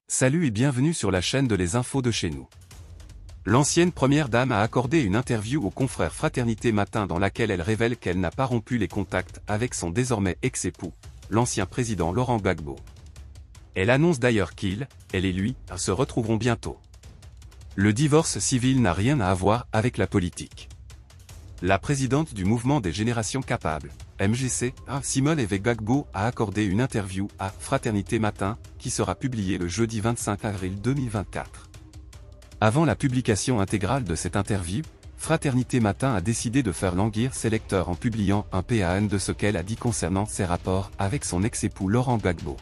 Salut et bienvenue sur la chaîne de Les Infos de chez nous. L'ancienne première dame a accordé une interview au confrère Fraternité Matin dans laquelle elle révèle qu'elle n'a pas rompu les contacts avec son désormais ex-époux, l'ancien président Laurent Gbagbo. Elle annonce d'ailleurs elle et lui, se retrouveront bientôt. Le divorce civil n'a rien à voir avec la politique. La présidente du mouvement des générations capables, MGC, Simone Gbagbo a accordé une interview à Fraternité Matin, qui sera publiée le jeudi 25 avril 2024. Avant la publication intégrale de cette interview, Fraternité Matin a décidé de faire languir ses lecteurs en publiant un PAN de ce qu'elle a dit concernant ses rapports avec son ex-époux Laurent Gbagbo.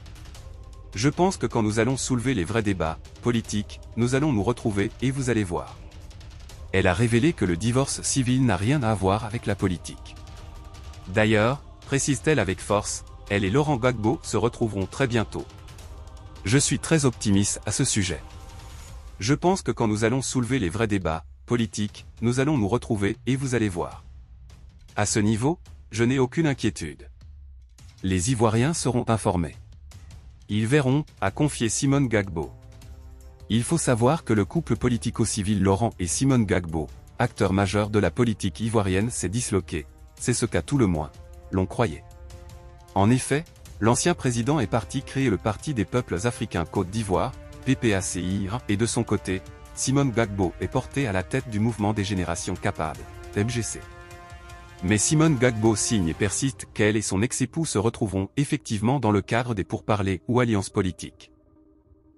Je pense que quand nous allons soulever les vrais débats politiques, nous allons nous retrouver et vous allez voir. Elle a révélé que le divorce civil n'a rien à voir avec la politique. D'ailleurs, précise-t-elle avec force, elle et Laurent Gbagbo se retrouveront très bientôt. Je suis très optimiste à ce sujet. Je pense que quand nous allons soulever les vrais débats politiques, nous allons nous retrouver et vous allez voir. À ce niveau, je n'ai aucune inquiétude. Les Ivoiriens seront informés. Ils verront, a confié Simone Gbagbo. Il faut savoir que le couple politico-civil Laurent et Simone Gbagbo, acteur majeur de la politique ivoirienne, s'est disloqué. C'est ce qu'à tout le moins, l'on croyait. En effet, l'ancien président est parti créer le Parti des peuples africains Côte d'Ivoire, PPACI, et de son côté, Simone Gbagbo est portée à la tête du mouvement des générations capables, MGC. Mais Simone Gbagbo signe et persiste qu'elle et son ex-époux se retrouveront effectivement dans le cadre des pourparlers ou alliances politiques.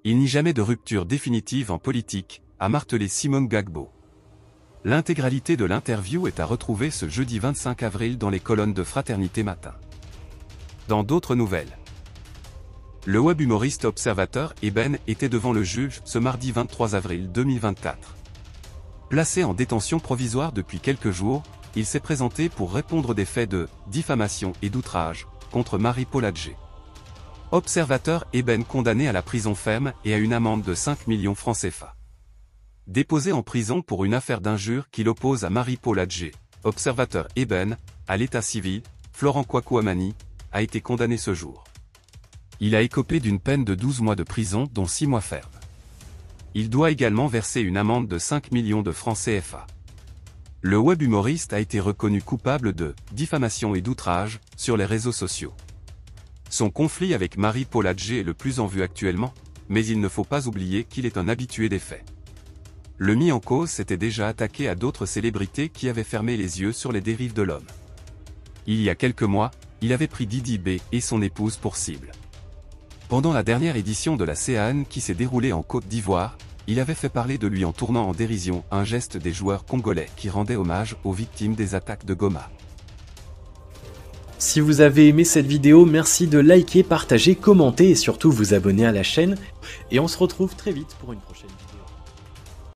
Il n'y a jamais de rupture définitive en politique, a martelé Simone Gbagbo. L'intégralité de l'interview est à retrouver ce jeudi 25 avril dans les colonnes de Fraternité Matin. Dans d'autres nouvelles, le web humoriste observateur Eben était devant le juge ce mardi 23 avril 2024. Placé en détention provisoire depuis quelques jours, il s'est présenté pour répondre des faits de diffamation et d'outrage contre Marie-Paul Adjé. Observateur Eben condamné à la prison ferme et à une amende de 5 millions francs CFA. Déposé en prison pour une affaire d'injure qui l'oppose à Marie-Paul Adjé, observateur Eben, à l'état civil, Florent Kwakouamani, a été condamné ce jour. Il a écopé d'une peine de 12 mois de prison dont 6 mois fermes. Il doit également verser une amende de 5 millions de francs CFA. Le web humoriste a été reconnu coupable de diffamation et d'outrage sur les réseaux sociaux. Son conflit avec Marie-Paul Adjé est le plus en vue actuellement, mais il ne faut pas oublier qu'il est un habitué des faits. Le mis en cause s'était déjà attaqué à d'autres célébrités qui avaient fermé les yeux sur les dérives de l'homme. Il y a quelques mois, il avait pris Didi B et son épouse pour cible. Pendant la dernière édition de la CAN qui s'est déroulée en Côte d'Ivoire, il avait fait parler de lui en tournant en dérision un geste des joueurs congolais qui rendait hommage aux victimes des attaques de Goma. Si vous avez aimé cette vidéo, merci de liker, partager, commenter et surtout vous abonner à la chaîne. Et on se retrouve très vite pour une prochaine vidéo.